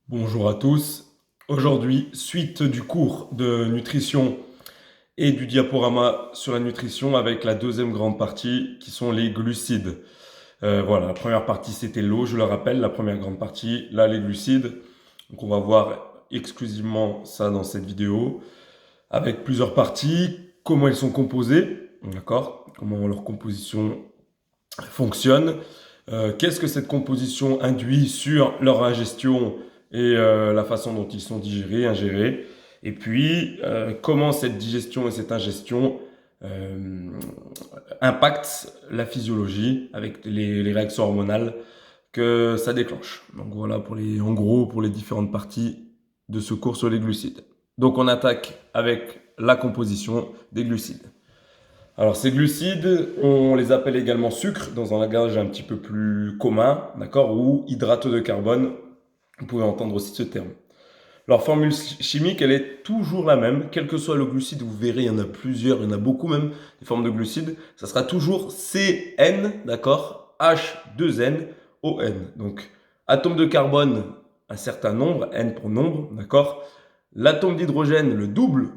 Bonjour à tous. Aujourd'hui, suite du cours de nutrition et du diaporama sur la nutrition avec la deuxième grande partie qui sont les glucides. Voilà, la première partie c'était l'eau, je le rappelle, la première grande partie, là les glucides. Donc on va voir exclusivement ça dans cette vidéo avec plusieurs parties, comment elles sont composées, d'accord? Comment leur composition fonctionne, qu'est-ce que cette composition induit sur leur ingestion et la façon dont ils sont digérés, ingérés, et puis comment cette digestion et cette ingestion euh, impactent la physiologie avec les réactions hormonales que ça déclenche. Donc voilà en gros pour les différentes parties de ce cours sur les glucides. Donc on attaque avec la composition des glucides. Alors ces glucides, on les appelle également sucres dans un langage un petit peu plus commun, d'accord, ou hydrates de carbone. Vous pouvez entendre aussi ce terme. Leur formule chimique, elle est toujours la même, quel que soit le glucide. Vous verrez, il y en a plusieurs, il y en a beaucoup même, des formes de glucides. Ça sera toujours CN, d'accord, H2NON. Donc atome de carbone, un certain nombre, N pour nombre, d'accord. L'atome d'hydrogène, le double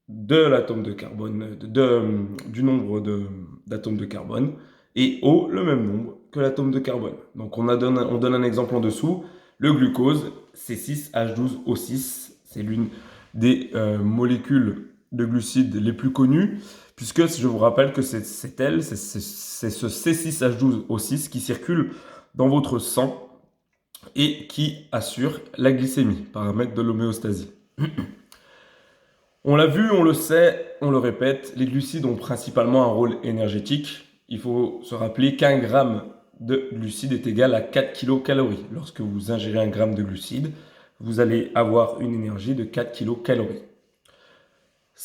de l'atome de carbone, du nombre d'atomes de carbone, et O, le même nombre que l'atome de carbone. Donc on donne un exemple en dessous. Le glucose, C6H12O6, c'est l'une des molécules de glucides les plus connues, puisque je vous rappelle que c'est ce C6H12O6 qui circule dans votre sang et qui assure la glycémie, paramètre de l'homéostasie. On l'a vu, on le sait, on le répète, les glucides ont principalement un rôle énergétique. Il faut se rappeler qu'un gramme de glucides est égal à 4 kilocalories. Lorsque vous ingérez un gramme de glucides, vous allez avoir une énergie de 4 kilocalories.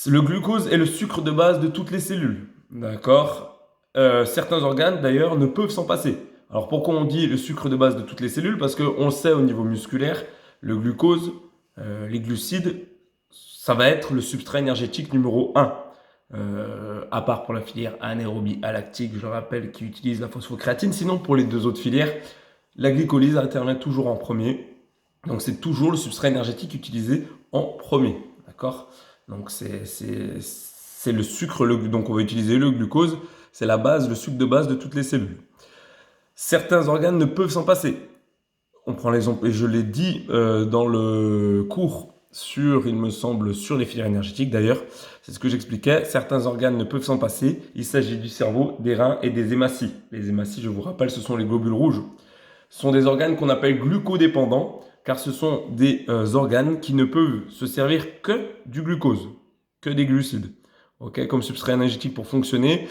Le glucose est le sucre de base de toutes les cellules. D'accord. Certains organes, d'ailleurs, ne peuvent s'en passer. Alors pourquoi on dit le sucre de base de toutes les cellules? Parce qu'on sait au niveau musculaire, le glucose, les glucides, ça va être le substrat énergétique numéro 1. À part pour la filière anaérobie alactique, je le rappelle, qui utilise la phosphocréatine. Sinon, pour les deux autres filières, la glycolyse intervient toujours en premier. Donc, c'est toujours le substrat énergétique utilisé en premier. D'accord? Donc, c'est le sucre. Donc, on va utiliser le glucose. C'est la base, le sucre de base de toutes les cellules. Certains organes ne peuvent s'en passer. On prend l'exemple, et je l'ai dit dans le cours il me semble, sur les filières énergétiques d'ailleurs, c'est ce que j'expliquais, certains organes ne peuvent s'en passer, il s'agit du cerveau, des reins et des hématies. Les hématies, je vous rappelle, ce sont les globules rouges. Ce sont des organes qu'on appelle glucodépendants, car ce sont des organes qui ne peuvent se servir que du glucose, que des glucides, comme substrat énergétique pour fonctionner.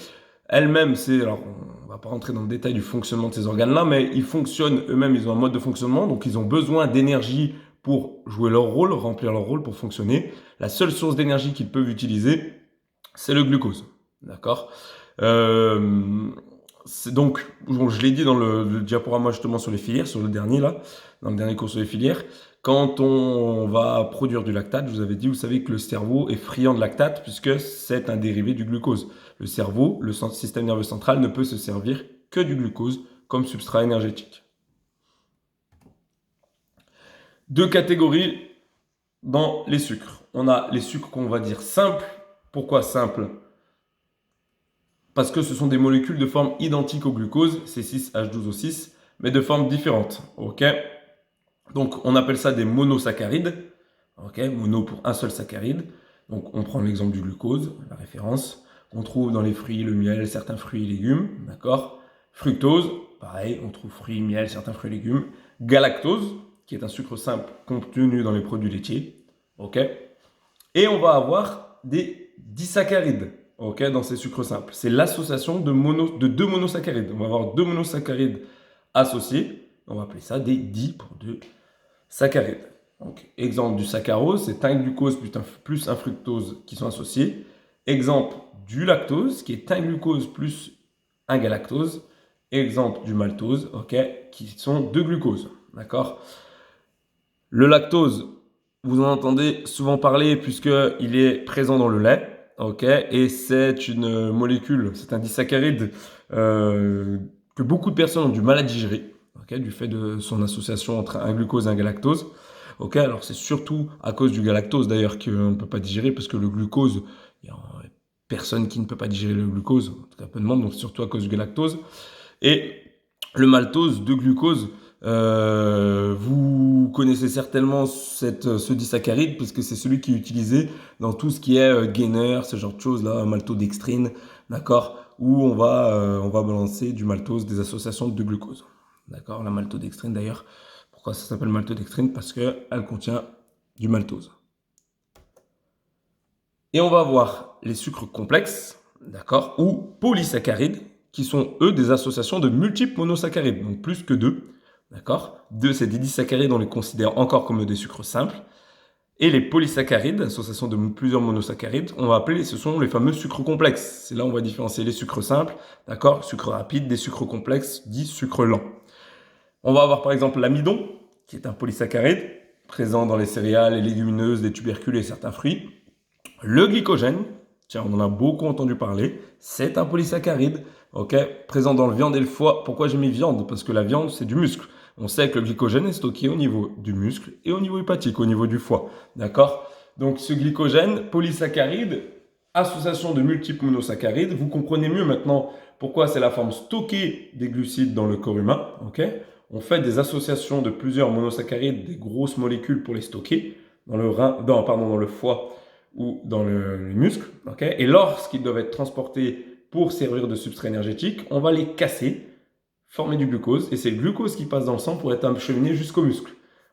Elles-mêmes, alors on va pas rentrer dans le détail du fonctionnement de ces organes-là, mais ils fonctionnent eux-mêmes, ils ont un mode de fonctionnement, donc ils ont besoin d'énergie pour jouer leur rôle, remplir leur rôle pour fonctionner. La seule source d'énergie qu'ils peuvent utiliser, c'est le glucose. D'accord. Donc, je l'ai dit dans le diaporama justement sur les filières, sur le dernier là, dans le dernier cours sur les filières, quand on va produire du lactate, je vous avais dit, vous savez que le cerveau est friand de lactate puisque c'est un dérivé du glucose. Le cerveau, le système nerveux central, ne peut se servir que du glucose comme substrat énergétique. Deux catégories dans les sucres. On a les sucres qu'on va dire simples. Pourquoi simples? Parce que ce sont des molécules de forme identique au glucose, C6H12O6, mais de forme différente. Ok. Donc on appelle ça des monosaccharides. Ok, mono pour un seul saccharide. Donc on prend l'exemple du glucose, la référence, qu'on trouve dans les fruits, le miel, certains fruits et légumes. D'accord. Fructose, pareil, on trouve fruits, miel, certains fruits et légumes. Galactose, qui est un sucre simple contenu dans les produits laitiers. Ok. Et on va avoir des disaccharides. Ok, dans ces sucres simples. C'est l'association de deux monosaccharides. On va avoir deux monosaccharides associés. On va appeler ça des disaccharides. Donc, exemple du saccharose, c'est un glucose plus un fructose qui sont associés. Exemple du lactose, qui est un glucose plus un galactose. Exemple du maltose, ok, qui sont deux glucoses. D'accord. Le lactose, vous en entendez souvent parler puisqu'il est présent dans le lait. Ok, et c'est une molécule, c'est un disaccharide que beaucoup de personnes ont du mal à digérer. okay, du fait de son association entre un glucose et un galactose. Okay, alors c'est surtout à cause du galactose d'ailleurs qu'on ne peut pas digérer, parce que le glucose, il y a personne qui ne peut pas digérer le glucose, en tout cas peu de monde, donc c'est surtout à cause du galactose. Et le maltose de glucose, vous connaissez certainement ce disaccharide, puisque c'est celui qui est utilisé dans tout ce qui est gainer, ce genre de choses là, maltodextrine, d'accord, où on va balancer du maltose, des associations de glucose. D'accord, la maltodextrine d'ailleurs, pourquoi ça s'appelle maltodextrine? Parce qu'elle contient du maltose. Et on va avoir les sucres complexes, d'accord, ou polysaccharides, qui sont eux des associations de multiples monosaccharides, donc plus que deux, d'accord. Deux, c'est des disaccharides, on les considère encore comme des sucres simples. Et les polysaccharides, association de plusieurs monosaccharides, on va appeler, ce sont les fameux sucres complexes. C'est là où on va différencier les sucres simples, d'accord, sucres rapides, des sucres complexes, dits sucres lents. On va avoir par exemple l'amidon, qui est un polysaccharide, présent dans les céréales, les légumineuses, les tubercules et certains fruits. Le glycogène, tiens, on en a beaucoup entendu parler, c'est un polysaccharide, ok, présent dans le viande et le foie. Pourquoi j'ai mis viande? Parce que la viande, c'est du muscle. On sait que le glycogène est stocké au niveau du muscle et au niveau hépatique, au niveau du foie, d'accord? Donc ce glycogène, polysaccharide, association de multiples monosaccharides, vous comprenez mieux maintenant pourquoi c'est la forme stockée des glucides dans le corps humain, ok? On fait des associations de plusieurs monosaccharides, des grosses molécules pour les stocker dans le foie ou dans les muscles, okay? Et lorsqu'ils doivent être transportés pour servir de substrat énergétique, on va les casser, former du glucose, et c'est le glucose qui passe dans le sang pour être acheminé jusqu'au muscle.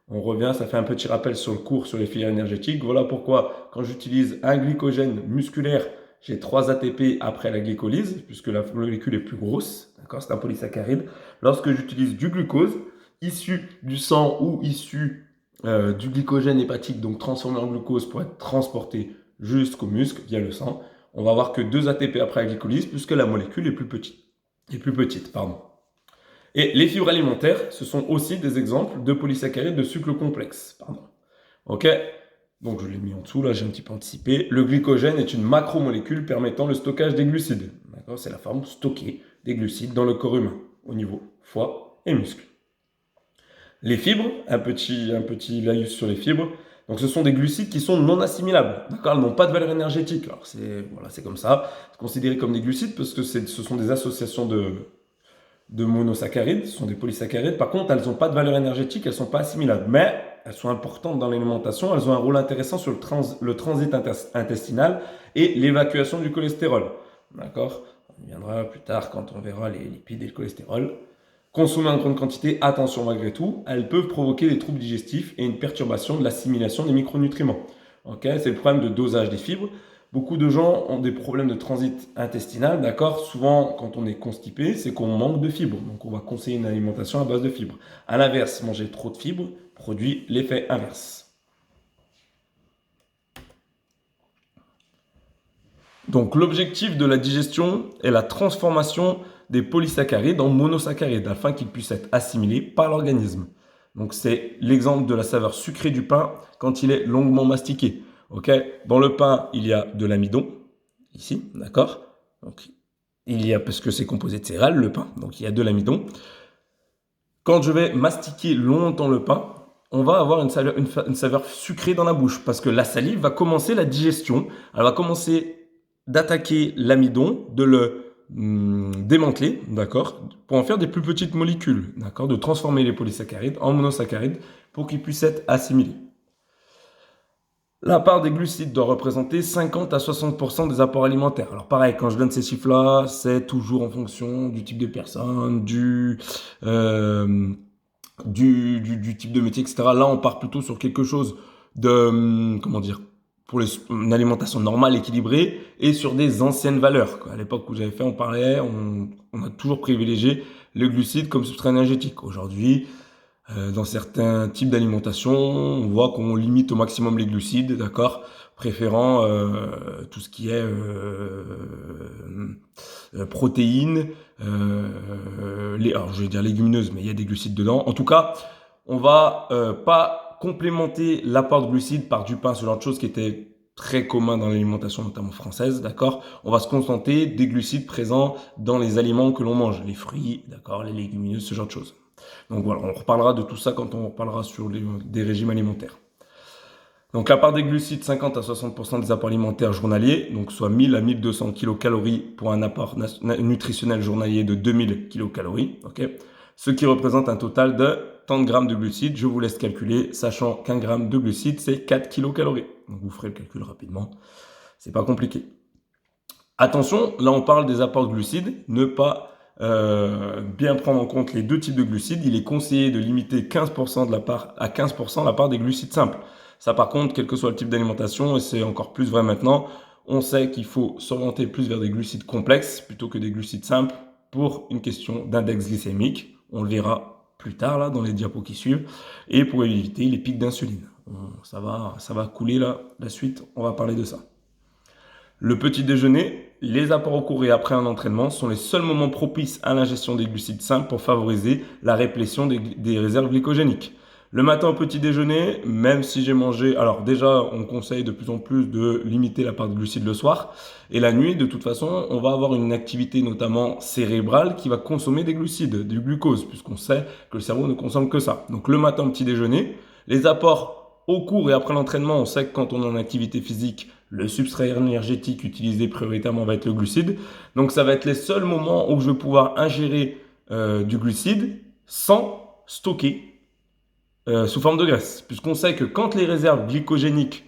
On revient, ça fait un petit rappel sur le cours sur les filières énergétiques. Voilà pourquoi, quand j'utilise un glycogène musculaire, j'ai 3 ATP après la glycolyse, puisque la molécule est plus grosse, d'accord, c'est un polysaccharide. Lorsque j'utilise du glucose, issu du sang ou issu du glycogène hépatique, donc transformé en glucose pour être transporté jusqu'au muscle via le sang, on va avoir que 2 ATP après la glycolyse, puisque la molécule est plus petite. Et les fibres alimentaires, ce sont aussi des exemples de polysaccharides de sucre complexe. Ok, donc je l'ai mis en dessous, là j'ai un petit peu anticipé. Le glycogène est une macromolécule permettant le stockage des glucides. C'est la forme stockée des glucides dans le corps humain, au niveau foie et muscles. Les fibres, un petit laïus sur les fibres. Donc ce sont des glucides qui sont non assimilables. D'accord, elles n'ont pas de valeur énergétique. Alors c'est comme ça. C'est considéré comme des glucides parce que ce sont des associations de monosaccharides, ce sont des polysaccharides. Par contre, elles n'ont pas de valeur énergétique, elles ne sont pas assimilables. Mais elles sont importantes dans l'alimentation, elles ont un rôle intéressant sur le transit intestinal et l'évacuation du cholestérol. D'accord, on y viendra plus tard quand on verra les lipides et le cholestérol. Consommées en grande quantité, attention malgré tout, elles peuvent provoquer des troubles digestifs et une perturbation de l'assimilation des micronutriments. Okay, c'est le problème de dosage des fibres. Beaucoup de gens ont des problèmes de transit intestinal, d'accord? Souvent, quand on est constipé, c'est qu'on manque de fibres. Donc, on va conseiller une alimentation à base de fibres. À l'inverse, manger trop de fibres produit l'effet inverse. Donc, l'objectif de la digestion est la transformation des polysaccharides en monosaccharides afin qu'ils puissent être assimilés par l'organisme. Donc, c'est l'exemple de la saveur sucrée du pain quand il est longuement mastiqué. Okay, dans le pain, il y a de l'amidon, ici, d'accord? Donc, parce que c'est composé de céréales, le pain, donc il y a de l'amidon. Quand je vais mastiquer longtemps le pain, on va avoir une saveur sucrée dans la bouche, parce que la salive va commencer la digestion, elle va commencer d'attaquer l'amidon, de le démanteler, d'accord, pour en faire des plus petites molécules, d'accord, de transformer les polysaccharides en monosaccharides pour qu'ils puissent être assimilés. La part des glucides doit représenter 50 à 60% des apports alimentaires. Alors pareil, quand je donne ces chiffres-là, c'est toujours en fonction du type de personne, du type de métier, etc. Là, on part plutôt sur quelque chose de, pour une alimentation normale, équilibrée, et sur des anciennes valeurs. À l'époque où j'avais fait, on a toujours privilégié le glucide comme substrat énergétique. Aujourd'hui, dans certains types d'alimentation, on voit qu'on limite au maximum les glucides, d'accord, préférant tout ce qui est protéines, alors je vais dire légumineuses, mais il y a des glucides dedans. En tout cas, on va pas complémenter l'apport de glucides par du pain, ce genre de choses qui était très commun dans l'alimentation, notamment française, d'accord. On va se contenter des glucides présents dans les aliments que l'on mange, les fruits, d'accord, les légumineuses, ce genre de choses. Donc voilà, on reparlera de tout ça quand on reparlera sur des régimes alimentaires. Donc la part des glucides, 50 à 60% des apports alimentaires journaliers, donc soit 1000 à 1200 kilocalories pour un apport nutritionnel journalier de 2000 kilocalories, ok, ce qui représente un total de tant de grammes de glucides. Je vous laisse calculer, sachant qu'un gramme de glucides, c'est 4 kilocalories. Donc vous ferez le calcul rapidement, c'est pas compliqué. Attention, là on parle des apports de glucides, ne pas bien prendre en compte les deux types de glucides. Il est conseillé de limiter 15% à 15% la part des glucides simples. Ça par contre, quel que soit le type d'alimentation, et c'est encore plus vrai maintenant, on sait qu'il faut s'orienter plus vers des glucides complexes plutôt que des glucides simples pour une question d'index glycémique. On le verra plus tard là dans les diapos qui suivent, et pour éviter les pics d'insuline. Ça va couler là, la suite, on va parler de ça. Le petit déjeuner, les apports au cours et après un entraînement sont les seuls moments propices à l'ingestion des glucides simples pour favoriser la réplétion des réserves glycogéniques. Le matin au petit déjeuner, même si j'ai mangé, alors déjà on conseille de plus en plus de limiter la part de glucides le soir, et la nuit de toute façon on va avoir une activité notamment cérébrale qui va consommer des glucides, du glucose, puisqu'on sait que le cerveau ne consomme que ça. Donc le matin au petit déjeuner, les apports au cours et après l'entraînement, on sait que quand on est en activité physique, le substrat énergétique utilisé prioritairement va être le glucide. Donc ça va être les seuls moments où je vais pouvoir ingérer du glucide sans stocker sous forme de graisse. Puisqu'on sait que quand les réserves glycogéniques,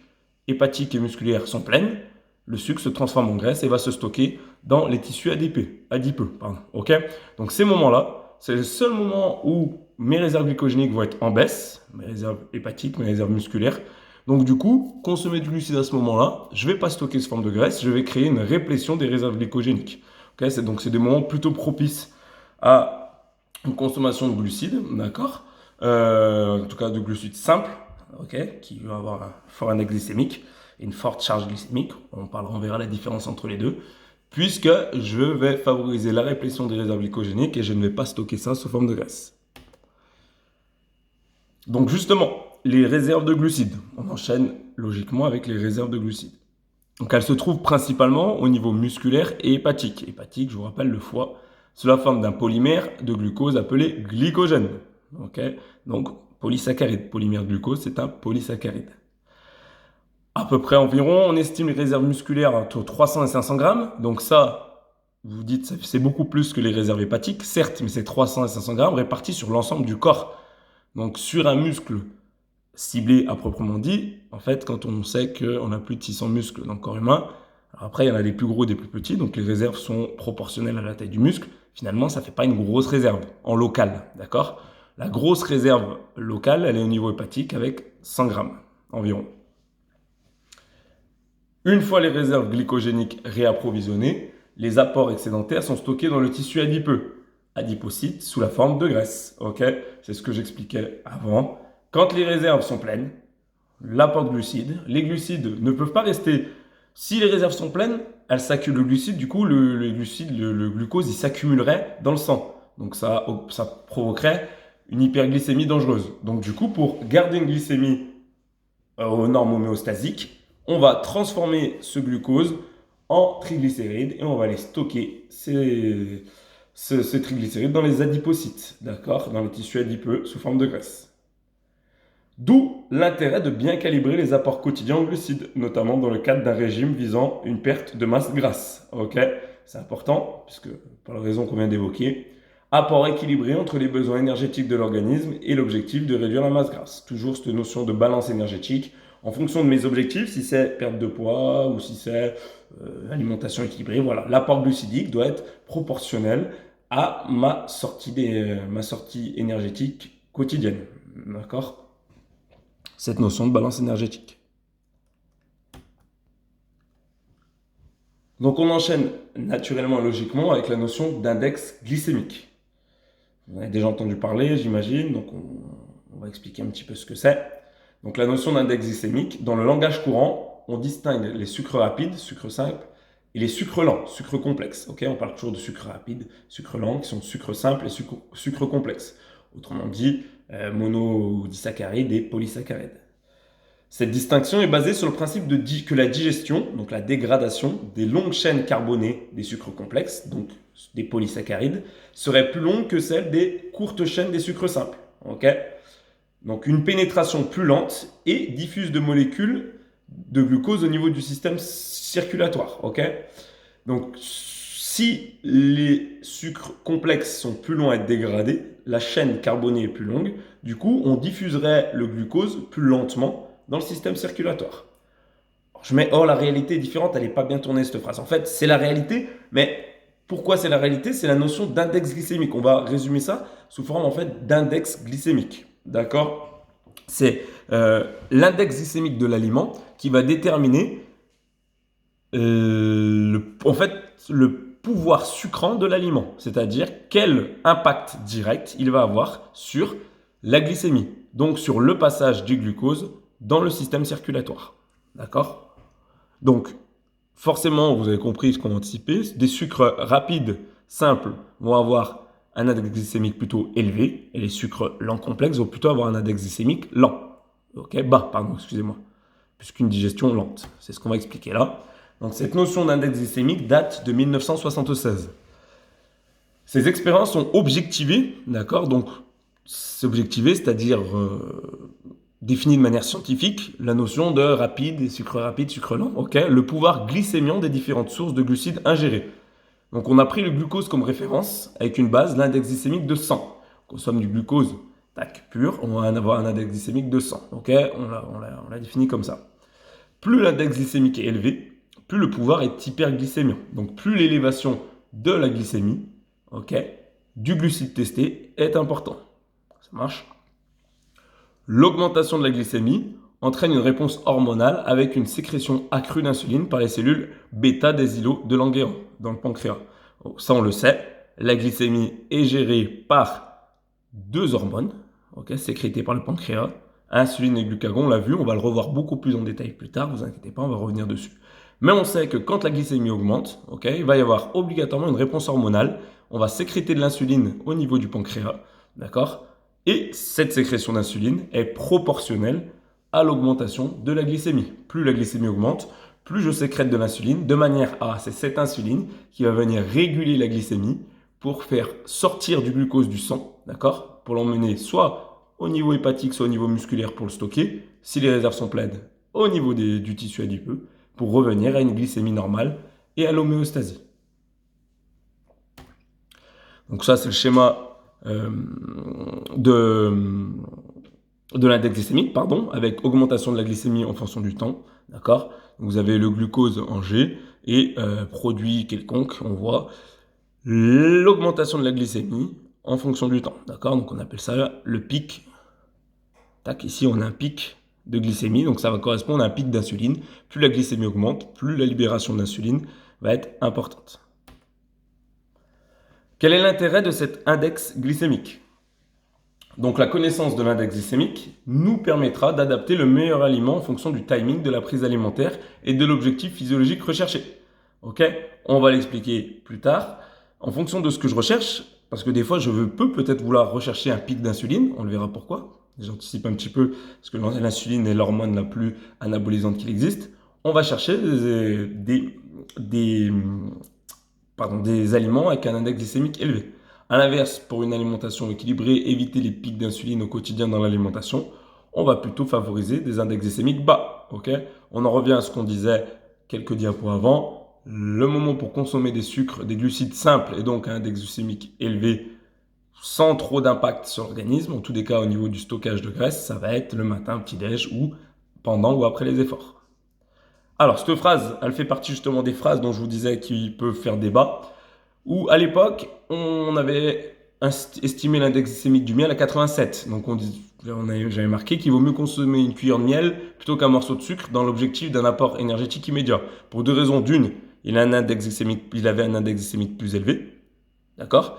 hépatiques et musculaires sont pleines, le sucre se transforme en graisse et va se stocker dans les tissus adipeux. Ok. Donc ces moments-là, c'est le seul moment où mes réserves glycogéniques vont être en baisse, mes réserves hépatiques, mes réserves musculaires. Donc du coup, consommer du glucide à ce moment-là, je ne vais pas stocker sous forme de graisse, je vais créer une réplétion des réserves glycogéniques. Okay, donc c'est des moments plutôt propices à une consommation de glucides, d'accord, en tout cas de glucides simples, okay, qui vont avoir un fort index glycémique et une forte charge glycémique. On verra la différence entre les deux, puisque je vais favoriser la réplétion des réserves glycogéniques et je ne vais pas stocker ça sous forme de graisse. Donc justement, les réserves de glucides. On enchaîne logiquement avec les réserves de glucides. Donc elles se trouvent principalement au niveau musculaire et hépatique. Hépatique, je vous rappelle, le foie, sous la forme d'un polymère de glucose appelé glycogène. Okay, donc polysaccharide. Polymère de glucose, c'est un polysaccharide. À peu près environ, on estime les réserves musculaires entre 300 et 500 grammes. Donc ça, vous dites, c'est beaucoup plus que les réserves hépatiques, certes, mais c'est 300 et 500 grammes répartis sur l'ensemble du corps. Donc sur un muscle ciblé à proprement dit, en fait, quand on sait qu'on a plus de 600 muscles dans le corps humain, alors après, il y en a des plus gros, des plus petits, donc les réserves sont proportionnelles à la taille du muscle. Finalement, ça ne fait pas une grosse réserve en local, d'accord? La grosse réserve locale, elle est au niveau hépatique avec 100 grammes environ. Une fois les réserves glycogéniques réapprovisionnées, les apports excédentaires sont stockés dans le tissu adipeux, adipocytes sous la forme de graisse. Okay, c'est ce que j'expliquais avant. Quand les réserves sont pleines, l'apport de glucides, les glucides ne peuvent pas rester. Si les réserves sont pleines, elles s'accumulent le glucide, du coup le glucose, il s'accumulerait dans le sang. Donc ça provoquerait une hyperglycémie dangereuse. Donc du coup, pour garder une glycémie aux normes homéostasiques, on va transformer ce glucose en triglycérides et on va les stocker, ces triglycérides, dans les adipocytes, d'accord, dans les tissus adipeux sous forme de graisse. D'où l'intérêt de bien calibrer les apports quotidiens en glucides, notamment dans le cadre d'un régime visant une perte de masse grasse. Ok, c'est important, puisque pour la raison qu'on vient d'évoquer, apport équilibré entre les besoins énergétiques de l'organisme et l'objectif de réduire la masse grasse. Toujours cette notion de balance énergétique en fonction de mes objectifs, si c'est perte de poids ou si c'est alimentation équilibrée. Voilà, l'apport glucidique doit être proportionnel à ma sortie énergétique quotidienne. D'accord ? Cette notion de balance énergétique. Donc on enchaîne naturellement et logiquement avec la notion d'index glycémique. Vous en avez déjà entendu parler, j'imagine, donc on va expliquer un petit peu ce que c'est. Donc la notion d'index glycémique, dans le langage courant, on distingue les sucres rapides, sucres simples, et les sucres lents, sucres complexes. Okay, on parle toujours de sucres rapides, sucres lents, qui sont sucres simples et sucres complexes. Autrement dit, monodisaccharides et polysaccharides. Cette distinction est basée sur le principe que la digestion, donc la dégradation des longues chaînes carbonées des sucres complexes, donc des polysaccharides, serait plus longue que celle des courtes chaînes des sucres simples. Okay, donc une pénétration plus lente et diffuse de molécules de glucose au niveau du système circulatoire. Okay, donc si les sucres complexes sont plus longs à être dégradés, la chaîne carbonée est plus longue, du coup on diffuserait le glucose plus lentement dans le système circulatoire. Je mets la réalité est différente, elle n'est pas bien tournée cette phrase. En fait, c'est la réalité, mais pourquoi c'est la réalité? C'est la notion d'index glycémique. On va résumer ça sous forme en fait d'index glycémique. D'accord? C'est l'index glycémique de l'aliment qui va déterminer le pouvoir sucrant de l'aliment, c'est-à-dire quel impact direct il va avoir sur la glycémie, donc sur le passage du glucose dans le système circulatoire. D'accord? Donc, forcément, vous avez compris ce qu'on a anticipé, des sucres rapides, simples, vont avoir un index glycémique plutôt élevé, et les sucres lents complexes vont plutôt avoir un index glycémique lent. Ok, excusez-moi, puisqu'une digestion lente. C'est ce qu'on va expliquer là. Donc, cette notion d'index glycémique date de 1976. Ces expériences sont objectivées, d'accord? Donc, c'est objectivé, c'est-à-dire défini de manière scientifique, la notion de rapide, sucre lent, ok? Le pouvoir glycémiant des différentes sources de glucides ingérés. Donc, on a pris le glucose comme référence avec une base, l'index glycémique de 100. On consomme du glucose pur, on va avoir un index glycémique de 100, ok? On l'a défini comme ça. Plus l'index glycémique est élevé, plus le pouvoir est hyperglycémiant. Donc, plus l'élévation de la glycémie, ok, du glucide testé est important. Ça marche? L'augmentation de la glycémie entraîne une réponse hormonale avec une sécrétion accrue d'insuline par les cellules bêta-désilo de Langerhans dans le pancréas. Ça, on le sait, la glycémie est gérée par deux hormones, okay, sécrétées par le pancréas, insuline et glucagon, on l'a vu, on va le revoir beaucoup plus en détail plus tard, vous inquiétez pas, on va revenir dessus. Mais on sait que quand la glycémie augmente, okay, il va y avoir obligatoirement une réponse hormonale, on va sécréter de l'insuline au niveau du pancréas, d'accord? Et cette sécrétion d'insuline est proportionnelle à l'augmentation de la glycémie. Plus la glycémie augmente, plus je sécrète de l'insuline, de manière à, c'est cette insuline qui va venir réguler la glycémie pour faire sortir du glucose du sang, d'accord? Pour l'emmener soit au niveau hépatique, soit au niveau musculaire pour le stocker, si les réserves sont pleines, au niveau du tissu adipeux, pour revenir à une glycémie normale et à l'homéostasie. Donc ça, c'est le schéma de l'index glycémique, avec augmentation de la glycémie en fonction du temps, d'accord? Vous avez le glucose en G et produit quelconque, on voit l'augmentation de la glycémie en fonction du temps, d'accord? Donc on appelle ça le pic. Tac, ici on a un pic de glycémie, donc ça va correspondre à un pic d'insuline. Plus la glycémie augmente, plus la libération d'insuline va être importante. Quel est l'intérêt de cet index glycémique? Donc la connaissance de l'index glycémique nous permettra d'adapter le meilleur aliment en fonction du timing de la prise alimentaire et de l'objectif physiologique recherché. Ok? On va l'expliquer plus tard. En fonction de ce que je recherche, parce que des fois je peux peut-être vouloir rechercher un pic d'insuline, on le verra pourquoi. J'anticipe un petit peu, parce que l'insuline est l'hormone la plus anabolisante qu'il existe. On va chercher des aliments avec un index glycémique élevé. A l'inverse, pour une alimentation équilibrée, éviter les pics d'insuline au quotidien dans l'alimentation, on va plutôt favoriser des index glycémiques bas. Okay, on en revient à ce qu'on disait quelques diapos avant. Le moment pour consommer des sucres, des glucides simples et donc un index glycémique élevé sans trop d'impact sur l'organisme, en tous les cas au niveau du stockage de graisse, ça va être le matin, petit-déj ou pendant ou après les efforts. Alors, cette phrase, elle fait partie justement des phrases dont je vous disais qui peuvent faire débat, où à l'époque, on avait estimé l'index glycémique du miel à 87. Donc, j'avais marqué qu'il vaut mieux consommer une cuillère de miel plutôt qu'un morceau de sucre dans l'objectif d'un apport énergétique immédiat. Pour deux raisons. D'une, il avait un index glycémique plus élevé, d'accord?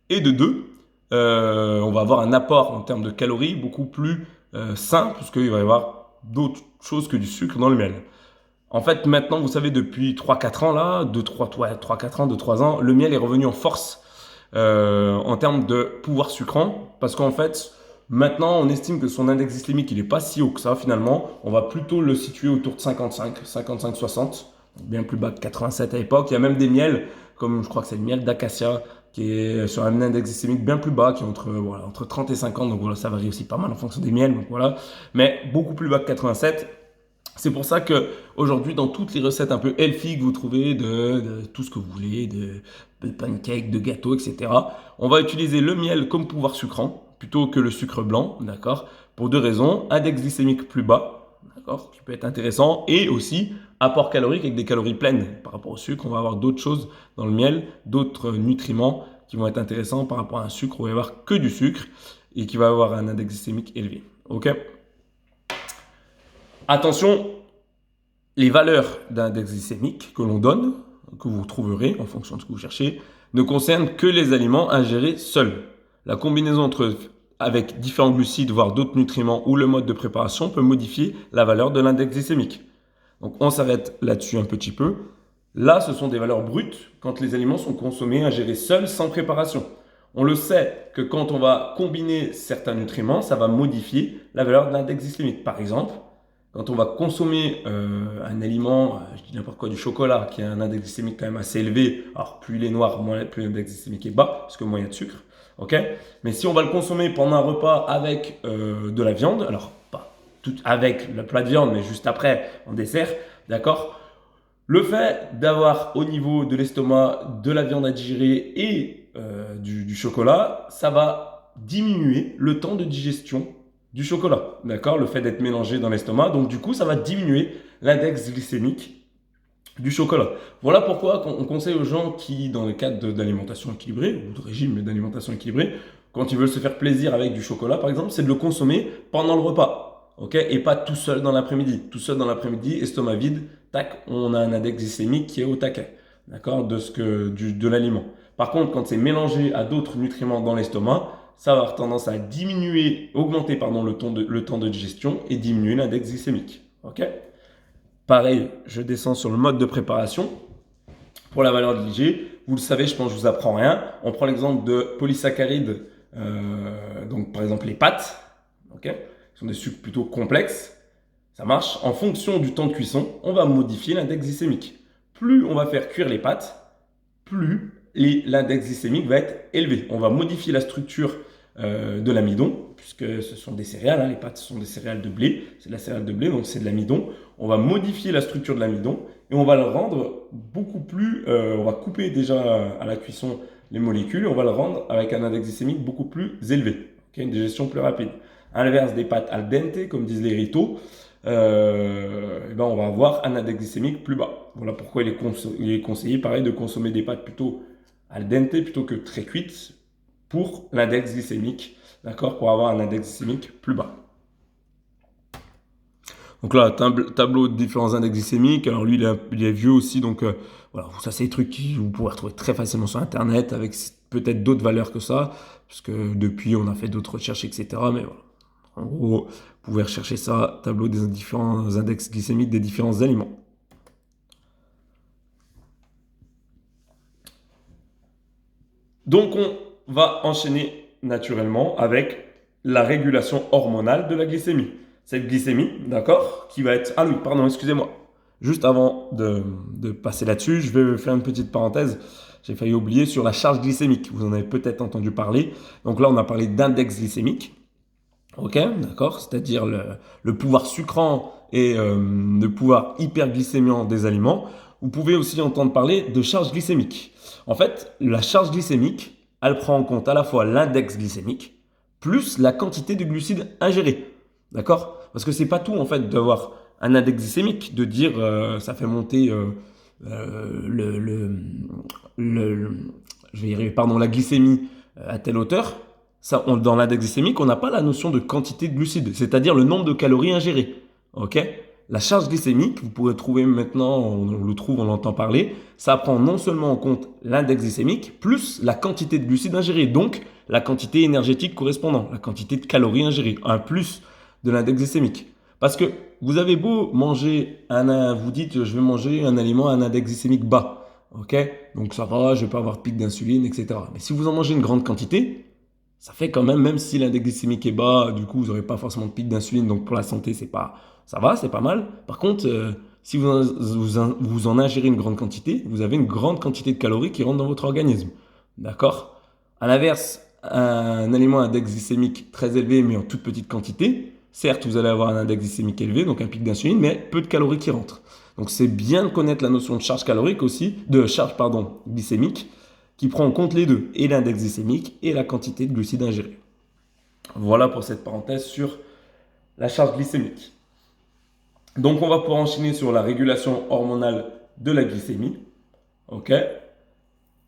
Et de deux, on va avoir un apport en termes de calories beaucoup plus sain, puisqu'il va y avoir d'autres choses que du sucre dans le miel. En fait, maintenant, vous savez, depuis 3-4 ans, là, 2-3 ans, le miel est revenu en force en termes de pouvoir sucrant, parce qu'en fait, Maintenant, on estime que son index glycémique, il n'est pas si haut que ça finalement. On va plutôt le situer autour de 55, 55-60, bien plus bas que 87 à l'époque. Il y a même des miels, comme je crois que c'est le miel d'acacia, qui est sur un index glycémique bien plus bas, qui est entre 30 et 50. Donc voilà, ça varie aussi pas mal en fonction des miels. Donc voilà, mais beaucoup plus bas que 87. C'est pour ça que aujourd'hui, dans toutes les recettes un peu healthy que vous trouvez de tout ce que vous voulez, de pancakes, de gâteaux, etc., on va utiliser le miel comme pouvoir sucrant plutôt que le sucre blanc, d'accord? Pour deux raisons, index glycémique plus bas, d'accord, qui peut être intéressant, et aussi apport calorique avec des calories pleines par rapport au sucre. On va avoir d'autres choses dans le miel, d'autres nutriments qui vont être intéressants par rapport à un sucre. On va avoir que du sucre et qui va avoir un index glycémique élevé, ok? Attention, les valeurs d'index glycémique que l'on donne, que vous trouverez en fonction de ce que vous cherchez, ne concernent que les aliments ingérés seuls. La combinaison avec différents glucides, voire d'autres nutriments ou le mode de préparation peut modifier la valeur de l'index glycémique. Donc on s'arrête là-dessus un petit peu. Là, ce sont des valeurs brutes quand les aliments sont consommés, ingérés seuls, sans préparation. On le sait que quand on va combiner certains nutriments, ça va modifier la valeur de l'index glycémique. Par exemple, quand on va consommer un aliment, je dis n'importe quoi, du chocolat, qui a un index glycémique quand même assez élevé, alors plus il est noir, plus l'index glycémique est bas, parce que moins il y a de sucre, ok? Mais si on va le consommer pendant un repas avec de la viande, alors pas tout avec le plat de viande, mais juste après, en dessert, d'accord? Le fait d'avoir au niveau de l'estomac de la viande à digérer et du chocolat, ça va diminuer le temps de digestion du chocolat, d'accord? Le fait d'être mélangé dans l'estomac, donc du coup, ça va diminuer l'index glycémique du chocolat. Voilà pourquoi on conseille aux gens qui, dans le cadre d'alimentation équilibrée, ou de régime d'alimentation équilibrée, quand ils veulent se faire plaisir avec du chocolat, par exemple, c'est de le consommer pendant le repas, ok? Et pas tout seul dans l'après-midi. Tout seul dans l'après-midi, estomac vide, tac, on a un index glycémique qui est au taquet, d'accord? De l'aliment. Par contre, quand c'est mélangé à d'autres nutriments dans l'estomac, ça va avoir tendance à diminuer, augmenter pardon, le temps de digestion et diminuer l'index glycémique. Ok? Pareil, je descends sur le mode de préparation. Pour la valeur de l'IG, vous le savez, je pense que je vous apprends rien. On prend l'exemple de polysaccharides, donc par exemple les pâtes, ok, qui sont des sucres plutôt complexes. Ça marche. En fonction du temps de cuisson, on va modifier l'index glycémique. Plus on va faire cuire les pâtes, plus l'index glycémique va être élevé. On va modifier la structure de l'amidon, puisque ce sont des céréales, hein, les pâtes sont des céréales de blé, c'est de la céréale de blé, donc c'est de l'amidon. On va modifier la structure de l'amidon et on va le rendre beaucoup plus, on va couper déjà à la cuisson les molécules et on va le rendre avec un index glycémique beaucoup plus élevé, okay, une digestion plus rapide. À l'inverse des pâtes al dente, comme disent les ritos, et ben on va avoir un index glycémique plus bas. Voilà pourquoi il est conseillé pareil de consommer des pâtes plutôt al dente plutôt que très cuites pour l'index glycémique, d'accord, pour avoir un index glycémique plus bas. Donc là, tableau de différents index glycémiques. Alors lui, il est vieux aussi, donc voilà, ça c'est des trucs que vous pouvez retrouver très facilement sur Internet avec peut-être d'autres valeurs que ça, parce que depuis on a fait d'autres recherches, etc. Mais voilà, en gros, vous pouvez rechercher ça, tableau des différents index glycémiques des différents aliments. Donc on va enchaîner naturellement avec la régulation hormonale de la glycémie. Cette glycémie, d'accord, qui va être... Ah oui, pardon, excusez-moi. Juste avant de passer là-dessus, je vais faire une petite parenthèse. J'ai failli oublier sur la charge glycémique. Vous en avez peut-être entendu parler. Donc là, on a parlé d'index glycémique. Ok, d'accord, c'est-à-dire le pouvoir sucrant et le pouvoir hyperglycémiant des aliments. Vous pouvez aussi entendre parler de charge glycémique. En fait, la charge glycémique, elle prend en compte à la fois l'index glycémique plus la quantité de glucides ingérés. D'accord? Parce que c'est pas tout en fait d'avoir un index glycémique, de dire ça fait monter je vais y arriver, pardon, la glycémie à telle hauteur. Ça, dans l'index glycémique, on n'a pas la notion de quantité de glucides, c'est-à-dire le nombre de calories ingérées. Ok? La charge glycémique, vous pourrez trouver maintenant, on le trouve, on l'entend parler, ça prend non seulement en compte l'index glycémique, plus la quantité de glucides ingérés, donc la quantité énergétique correspondante, la quantité de calories ingérées, un plus de l'index glycémique. Parce que vous avez beau manger, vous dites je vais manger un aliment à un index glycémique bas, ok? Donc ça va, je ne vais pas avoir de pic d'insuline, etc. Mais si vous en mangez une grande quantité, Ça fait quand même, même si l'index glycémique est bas, du coup, vous n'aurez pas forcément de pic d'insuline, donc pour la santé, ça va, c'est pas mal. Par contre, si vous en ingérez une grande quantité, vous avez une grande quantité de calories qui rentrent dans votre organisme. D'accord? À l'inverse, un aliment à index glycémique très élevé, mais en toute petite quantité, certes, vous allez avoir un index glycémique élevé, donc un pic d'insuline, mais peu de calories qui rentrent. Donc c'est bien de connaître la notion de charge calorique aussi, de charge, pardon, glycémique, qui prend en compte les deux, et l'index glycémique et la quantité de glucides ingérés. Voilà pour cette parenthèse sur la charge glycémique. Donc on va pouvoir enchaîner sur la régulation hormonale de la glycémie. Ok.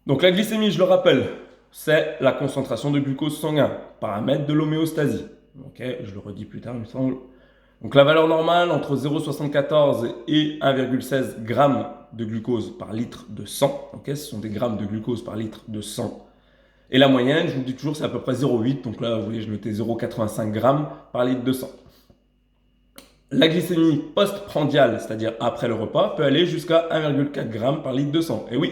Donc la glycémie, je le rappelle, c'est la concentration de glucose sanguin, paramètre de l'homéostasie. Ok, je le redis plus tard, il me semble. Donc la valeur normale entre 0,74 et 1,16 g de glucose par litre de sang. Ok, ce sont des grammes de glucose par litre de sang. Et la moyenne, je vous dis toujours, c'est à peu près 0,8. Donc là, vous voyez, je notais 0,85 g par litre de sang. La glycémie post-prandiale, c'est-à-dire après le repas, peut aller jusqu'à 1,4 g par litre de sang. Et oui,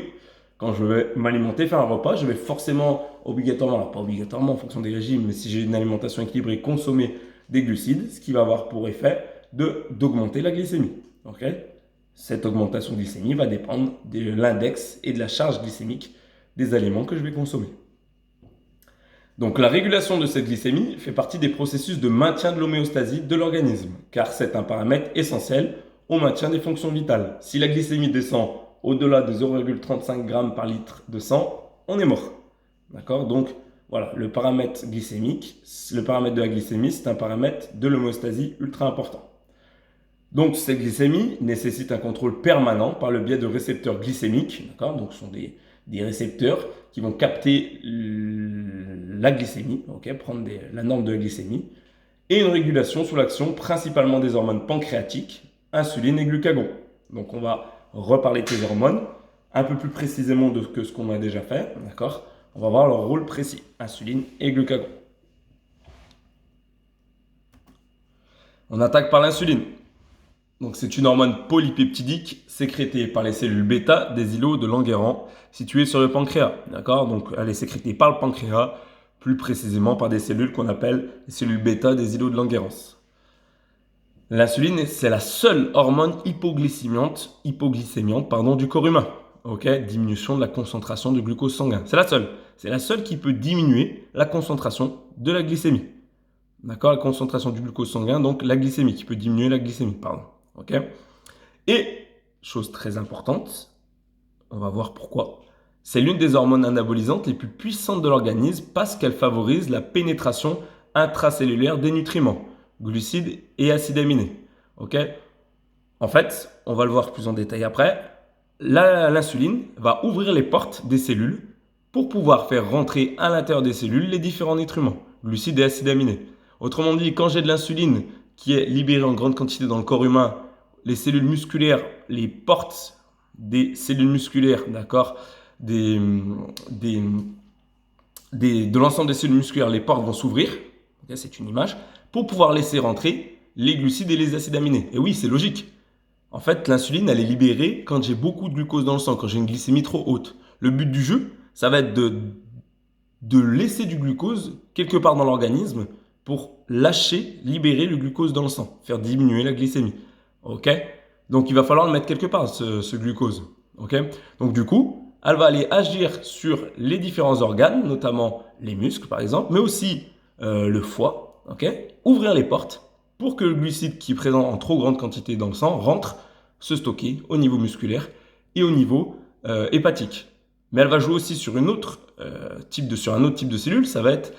quand je vais m'alimenter, faire un repas, je vais forcément, obligatoirement, pas obligatoirement en fonction des régimes, mais si j'ai une alimentation équilibrée, consommer des glucides, ce qui va avoir pour effet d'augmenter la glycémie. Okay. Cette augmentation de glycémie va dépendre de l'index et de la charge glycémique des aliments que je vais consommer. Donc la régulation de cette glycémie fait partie des processus de maintien de l'homéostasie de l'organisme, car c'est un paramètre essentiel au maintien des fonctions vitales. Si la glycémie descend au-delà de 0,35 g par litre de sang, on est mort. D'accord? Donc voilà, le paramètre glycémique, le paramètre de la glycémie, c'est un paramètre de l'homéostasie ultra important. Donc cette glycémie nécessite un contrôle permanent par le biais de récepteurs glycémiques, d'accord? Donc ce sont des récepteurs qui vont capter la glycémie, okay, prendre la norme de la glycémie, et une régulation sous l'action principalement des hormones pancréatiques, insuline et glucagon. Donc on va reparler de ces hormones un peu plus précisément que ce qu'on a déjà fait, d'accord? On va voir leur rôle précis, insuline et glucagon. On attaque par l'insuline. Donc c'est une hormone polypeptidique sécrétée par les cellules bêta des îlots de Langerhans situés sur le pancréas. D'accord? Donc elle est sécrétée par le pancréas, plus précisément par des cellules qu'on appelle les cellules bêta des îlots de Langerhans. L'insuline, c'est la seule hormone hypoglycémiante du corps humain. Okay? Diminution de la concentration de glucose sanguin. C'est la seule. C'est la seule qui peut diminuer la concentration de la glycémie. D'accord? La concentration du glucose sanguin, donc la glycémie, qui peut diminuer la glycémie, pardon. Okay? Et, chose très importante, on va voir pourquoi, c'est l'une des hormones anabolisantes les plus puissantes de l'organisme parce qu'elle favorise la pénétration intracellulaire des nutriments, glucides et acides aminés. Okay? En fait, on va le voir plus en détail après, l'insuline va ouvrir les portes des cellules pour pouvoir faire rentrer à l'intérieur des cellules les différents nutriments, glucides et acides aminés. Autrement dit, quand j'ai de l'insuline qui est libérée en grande quantité dans le corps humain, les cellules musculaires, les portes des cellules musculaires, d'accord, de l'ensemble des cellules musculaires, les portes vont s'ouvrir, okay, c'est une image, pour pouvoir laisser rentrer les glucides et les acides aminés. Et oui, c'est logique. En fait, l'insuline, elle est libérée quand j'ai beaucoup de glucose dans le sang, quand j'ai une glycémie trop haute. Le but du jeu, ça va être de laisser du glucose quelque part dans l'organisme pour lâcher, libérer le glucose dans le sang, faire diminuer la glycémie. Ok? Donc il va falloir le mettre quelque part, ce glucose. Ok? Donc du coup, elle va aller agir sur les différents organes, notamment les muscles par exemple, mais aussi le foie. Ok? Ouvrir les portes pour que le glucide qui est présent en trop grande quantité dans le sang rentre se stocker au niveau musculaire et au niveau hépatique. Mais elle va jouer aussi sur un autre type de cellules, ça va être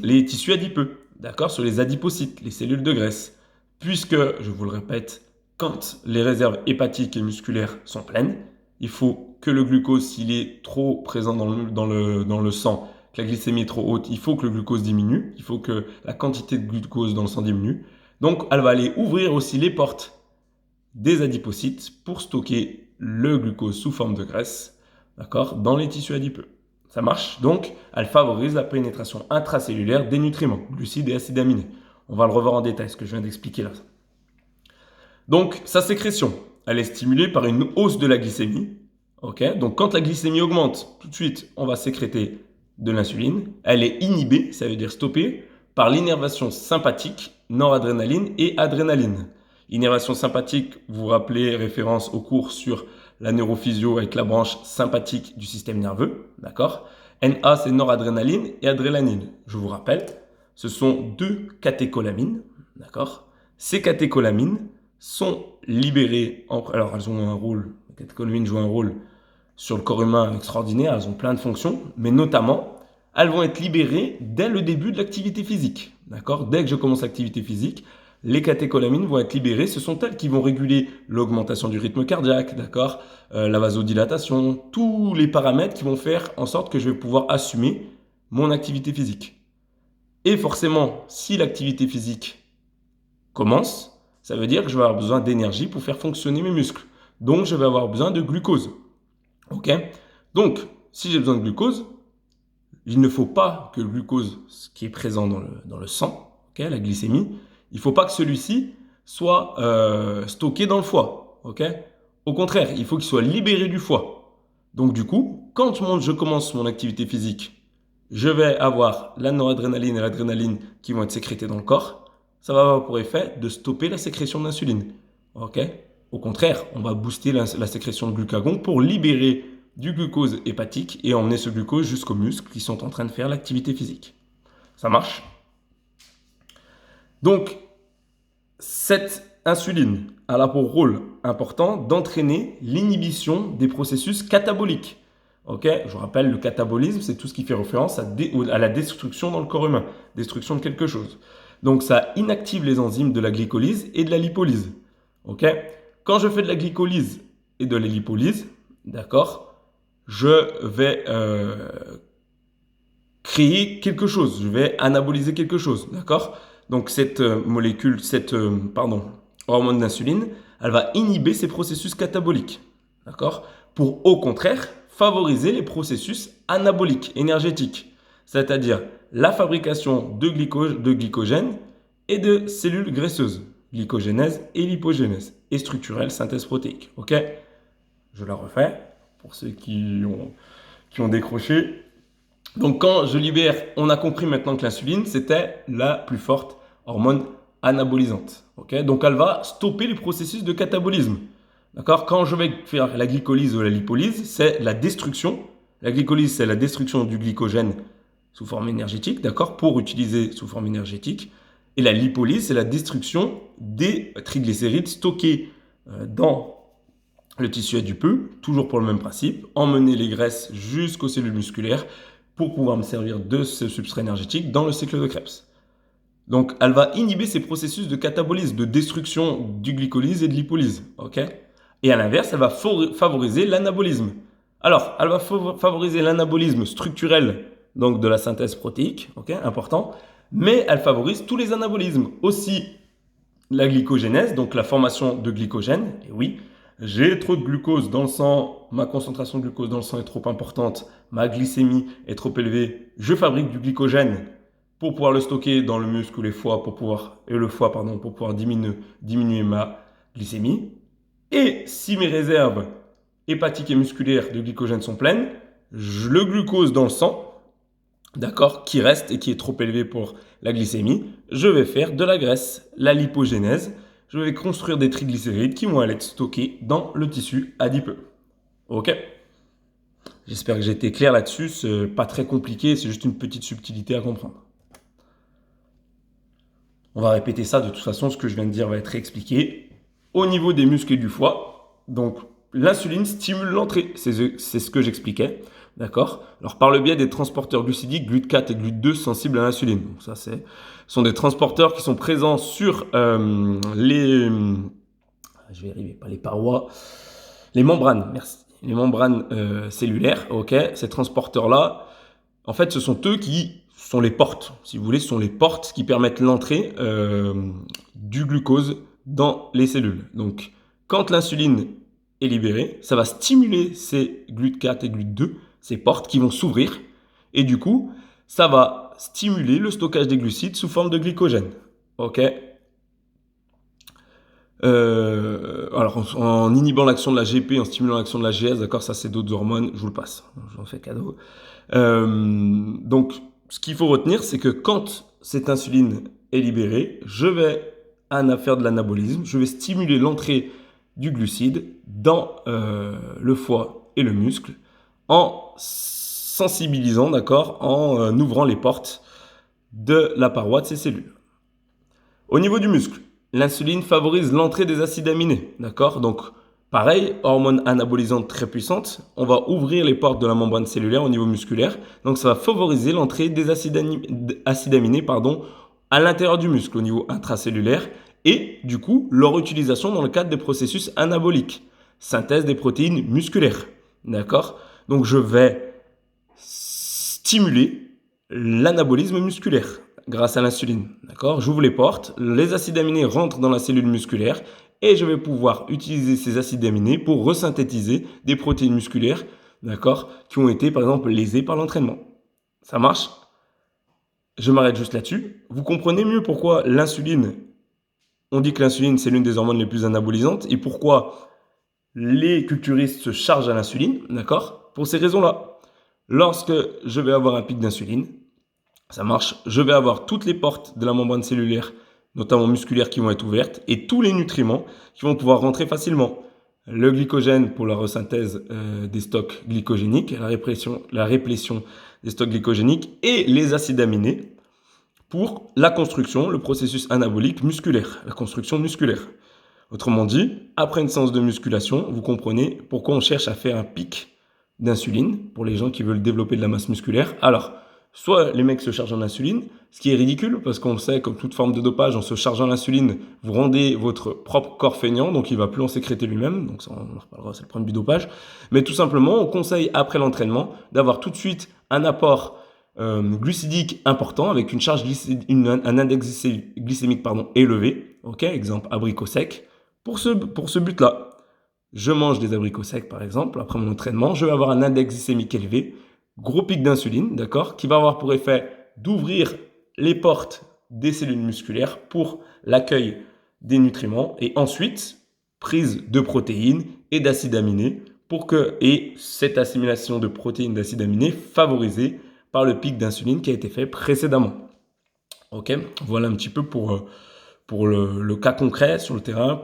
les tissus adipeux, d'accord, sur les adipocytes, les cellules de graisse. Puisque, je vous le répète, quand les réserves hépatiques et musculaires sont pleines, il faut que le glucose, s'il est trop présent dans le sang, que la glycémie est trop haute, il faut que le glucose diminue, il faut que la quantité de glucose dans le sang diminue. Donc, elle va aller ouvrir aussi les portes des adipocytes pour stocker le glucose sous forme de graisse, d'accord, dans les tissus adipeux. Ça marche. Donc, elle favorise la pénétration intracellulaire des nutriments, glucides et acides aminés. On va le revoir en détail, ce que je viens d'expliquer là. Donc, sa sécrétion, elle est stimulée par une hausse de la glycémie. Okay, donc, quand la glycémie augmente, tout de suite, on va sécréter de l'insuline, elle est inhibée, ça veut dire stoppée, par l'innervation sympathique, noradrénaline et adrénaline. Innervation sympathique, vous vous rappelez, référence au cours sur la neurophysio avec la branche sympathique du système nerveux, d'accord? NA, c'est noradrénaline et adrénaline. Je vous rappelle, ce sont deux catécholamines, d'accord? Ces catécholamines sont libérées, alors elles ont un rôle, les catécholamines jouent un rôle sur le corps humain extraordinaire, elles ont plein de fonctions, mais notamment, elles vont être libérées dès le début de l'activité physique. D'accord? Dès que je commence l'activité physique, les catécholamines vont être libérées. Ce sont elles qui vont réguler l'augmentation du rythme cardiaque, d'accord? La vasodilatation, tous les paramètres qui vont faire en sorte que je vais pouvoir assumer mon activité physique. Et forcément, si l'activité physique commence, ça veut dire que je vais avoir besoin d'énergie pour faire fonctionner mes muscles. Donc, je vais avoir besoin de glucose. Ok? Donc, si j'ai besoin de glucose, il ne faut pas que le glucose, ce qui est présent dans le sang, okay, la glycémie, il ne faut pas que celui-ci soit stocké dans le foie. Okay? Au contraire, il faut qu'il soit libéré du foie. Donc du coup, quand je commence mon activité physique, je vais avoir la noradrénaline et l'adrénaline qui vont être sécrétées dans le corps. Ça va avoir pour effet de stopper la sécrétion d'insuline. Okay? Au contraire, on va booster la sécrétion de glucagon pour libérer du glucose hépatique et emmener ce glucose jusqu'aux muscles qui sont en train de faire l'activité physique. Ça marche? Donc, cette insuline a là pour rôle important d'entraîner l'inhibition des processus cataboliques. Okay? Je vous rappelle, le catabolisme, c'est tout ce qui fait référence à la destruction dans le corps humain, destruction de quelque chose. Donc, ça inactive les enzymes de la glycolyse et de la lipolyse. Okay? Quand je fais de la glycolyse et de la lipolyse, d'accord, je vais créer quelque chose, je vais anaboliser quelque chose, d'accord? Donc cette molécule, hormone d'insuline, elle va inhiber ces processus cataboliques, d'accord? Pour au contraire favoriser les processus anaboliques, énergétiques, c'est-à-dire la fabrication de glycogène et de cellules graisseuses, glycogénèse et lipogénèse, et structurelle synthèse protéique, ok? Je la refais pour ceux qui ont décroché. Donc quand je libère, on a compris maintenant que l'insuline, c'était la plus forte hormone anabolisante. Okay? Donc elle va stopper les processus de catabolisme. D'accord? Quand je vais faire la glycolyse ou la lipolyse, c'est la destruction. La glycolyse, c'est la destruction du glycogène sous forme énergétique, d'accord? Pour utiliser sous forme énergétique. Et la lipolyse, c'est la destruction des triglycérides stockés dans le tissu adipeux, toujours pour le même principe, emmener les graisses jusqu'aux cellules musculaires pour pouvoir me servir de ce substrat énergétique dans le cycle de Krebs. Donc, elle va inhiber ces processus de catabolisme, de destruction du glycolyse et de lipolyse. Okay? Et à l'inverse, elle va favoriser l'anabolisme. Alors, elle va favoriser l'anabolisme structurel, donc de la synthèse protéique, okay, important, mais elle favorise tous les anabolismes, aussi la glycogénèse, donc la formation de glycogène, et oui, j'ai trop de glucose dans le sang, ma concentration de glucose dans le sang est trop importante, ma glycémie est trop élevée, je fabrique du glycogène pour pouvoir le stocker dans le muscle ou le foie pour pouvoir diminuer ma glycémie. Et si mes réserves hépatiques et musculaires de glycogène sont pleines, le glucose dans le sang, d'accord, qui reste et qui est trop élevé pour la glycémie, je vais faire de la graisse, la lipogénèse. Je vais construire des triglycérides qui vont aller être stockés dans le tissu adipeux. Ok? J'espère que j'ai été clair là-dessus. C'est pas très compliqué, c'est juste une petite subtilité à comprendre. On va répéter ça de toute façon, ce que je viens de dire va être réexpliqué. Au niveau des muscles et du foie, donc l'insuline stimule l'entrée, c'est ce que j'expliquais. D'accord? Alors, par le biais des transporteurs glucidiques, GLUT4 et GLUT2 sensibles à l'insuline. Donc, ça, ce sont des transporteurs qui sont présents sur les membranes, merci. Les membranes cellulaires, ok? Ces transporteurs-là, en fait, ce sont eux qui sont les portes, si vous voulez, ce sont les portes qui permettent l'entrée du glucose dans les cellules. Donc, quand l'insuline est libérée, ça va stimuler ces GLUT4 et GLUT2, ces portes qui vont s'ouvrir, et du coup, ça va stimuler le stockage des glucides sous forme de glycogène. Ok? Alors, en inhibant l'action de la GP, en stimulant l'action de la GS, d'accord, ça c'est d'autres hormones, je vous le passe, j'en fais cadeau. Donc, ce qu'il faut retenir, c'est que quand cette insuline est libérée, je vais faire de l'anabolisme, je vais stimuler l'entrée du glucide dans le foie et le muscle en sensibilisant, d'accord, en ouvrant les portes de la paroi de ces cellules. Au niveau du muscle, l'insuline favorise l'entrée des acides aminés, d'accord? Donc, pareil, hormone anabolisante très puissante, on va ouvrir les portes de la membrane cellulaire au niveau musculaire, donc ça va favoriser l'entrée des acides aminés, à l'intérieur du muscle, au niveau intracellulaire, et du coup, leur utilisation dans le cadre des processus anaboliques, synthèse des protéines musculaires, d'accord? Donc, je vais stimuler l'anabolisme musculaire grâce à l'insuline. D'accord? J'ouvre les portes, les acides aminés rentrent dans la cellule musculaire et je vais pouvoir utiliser ces acides aminés pour resynthétiser des protéines musculaires, d'accord, qui ont été par exemple lésées par l'entraînement. Ça marche? Je m'arrête juste là-dessus. Vous comprenez mieux pourquoi l'insuline, on dit que l'insuline c'est l'une des hormones les plus anabolisantes et pourquoi les culturistes se chargent à l'insuline, d'accord? Pour ces raisons-là. Lorsque je vais avoir un pic d'insuline, ça marche, je vais avoir toutes les portes de la membrane cellulaire, notamment musculaire, qui vont être ouvertes et tous les nutriments qui vont pouvoir rentrer facilement. Le glycogène pour la resynthèse des stocks glycogéniques, la réplétion des stocks glycogéniques et les acides aminés pour la construction, le processus anabolique musculaire, la construction musculaire. Autrement dit, après une séance de musculation, vous comprenez pourquoi on cherche à faire un pic d'insuline pour les gens qui veulent développer de la masse musculaire. Alors, soit les mecs se chargent en insuline, ce qui est ridicule parce qu'on le sait, comme toute forme de dopage, en se chargeant en insuline, vous rendez votre propre corps feignant, donc il va plus en sécréter lui-même, donc ça on en reparlera, c'est le problème du dopage. Mais tout simplement, on conseille après l'entraînement d'avoir tout de suite un apport glucidique important avec une charge un index glycémique élevé, ok, exemple abricot sec, pour ce but-là. Je mange des abricots secs, par exemple, après mon entraînement, je vais avoir un index glycémique élevé, gros pic d'insuline, d'accord, qui va avoir pour effet d'ouvrir les portes des cellules musculaires pour l'accueil des nutriments et ensuite prise de protéines et d'acides aminés et cette assimilation de protéines d'acides aminés favorisée par le pic d'insuline qui a été fait précédemment. Ok, voilà un petit peu pour le cas concret sur le terrain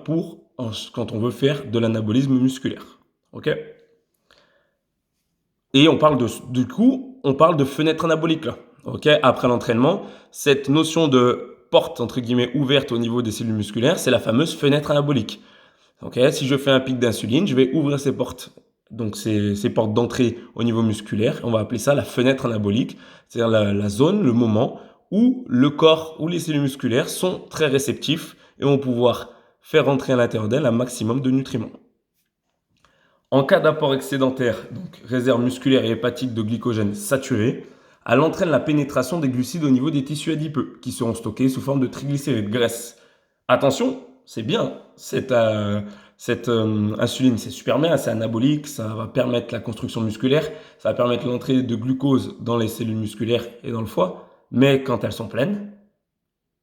quand on veut faire de l'anabolisme musculaire. Ok. Et on parle on parle de fenêtre anabolique là. Ok. Après l'entraînement, cette notion de porte entre guillemets ouverte au niveau des cellules musculaires, c'est la fameuse fenêtre anabolique. Ok. Si je fais un pic d'insuline, je vais ouvrir ces portes. Donc ces portes d'entrée au niveau musculaire, on va appeler ça la fenêtre anabolique, c'est-à-dire la zone, le moment où le corps ou les cellules musculaires sont très réceptifs et vont pouvoir faire rentrer à l'intérieur d'elles un maximum de nutriments. En cas d'apport excédentaire, donc réserve musculaire et hépatique de glycogène saturé, elle entraîne la pénétration des glucides au niveau des tissus adipeux qui seront stockés sous forme de triglycérides, graisse. Attention, c'est bien, cette insuline, c'est super bien, c'est anabolique, ça va permettre la construction musculaire, ça va permettre l'entrée de glucose dans les cellules musculaires et dans le foie, mais quand elles sont pleines,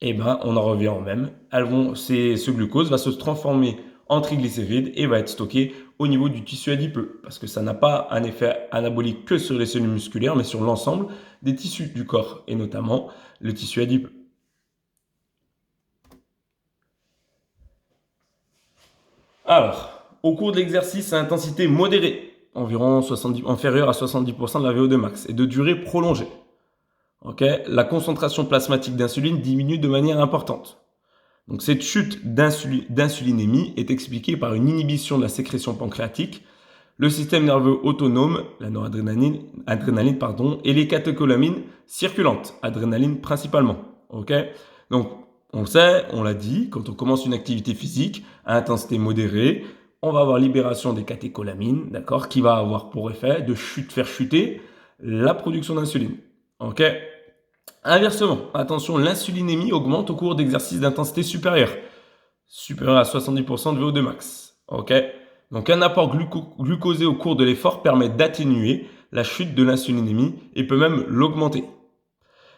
eh ben, on en revient au même. Ce glucose va se transformer en triglycérides et va être stocké au niveau du tissu adipeux. Parce que ça n'a pas un effet anabolique que sur les cellules musculaires, mais sur l'ensemble des tissus du corps, et notamment le tissu adipeux. Alors, au cours de l'exercice à intensité modérée, environ inférieure à 70% de la VO2 max, et de durée prolongée, la concentration plasmatique d'insuline diminue de manière importante. Donc cette chute d'insulinémie est expliquée par une inhibition de la sécrétion pancréatique, le système nerveux autonome, la noradrénaline, et les catécholamines circulantes, adrénaline principalement. Donc on le sait, on l'a dit, quand on commence une activité physique à intensité modérée, on va avoir libération des catécholamines, d'accord, qui va avoir pour effet de faire chuter la production d'insuline. Inversement, attention, l'insulinémie augmente au cours d'exercices d'intensité supérieure à 70% de VO2 max. Donc un apport glucosé au cours de l'effort permet d'atténuer la chute de l'insulinémie et peut même l'augmenter.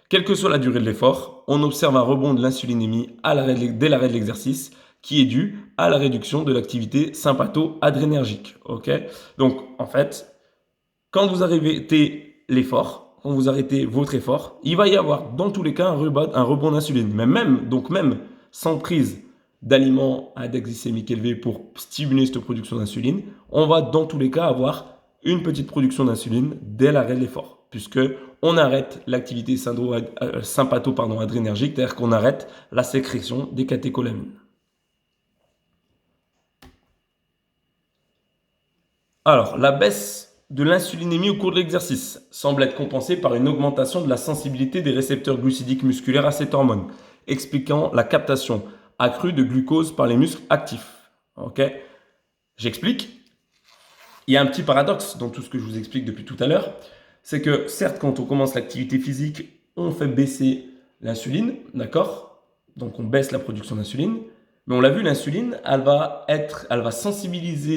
Quelle que soit la durée de l'effort, on observe un rebond de l'insulinémie dès l'arrêt de l'exercice qui est due à la réduction de l'activité sympatho-adrénergique. Okay, donc, en fait, quand vous arrêtez l'effort, quand vous arrêtez votre effort, il va y avoir dans tous les cas un rebond d'insuline. Mais même sans prise d'aliments à index glycémique élevé pour stimuler cette production d'insuline, on va dans tous les cas avoir une petite production d'insuline dès l'arrêt de l'effort, puisque on arrête l'activité sympatho-adrénergique, c'est-à-dire qu'on arrête la sécrétion des catécholamines. Alors, la baisse de l'insulinémie au cours de l'exercice semble être compensée par une augmentation de la sensibilité des récepteurs glucidiques musculaires à cette hormone, expliquant la captation accrue de glucose par les muscles actifs. Ok, j'explique. Il y a un petit paradoxe dans tout ce que je vous explique depuis tout à l'heure, c'est que certes, quand on commence l'activité physique, on fait baisser l'insuline, d'accord? Donc on baisse la production d'insuline, mais on l'a vu, l'insuline, elle va sensibiliser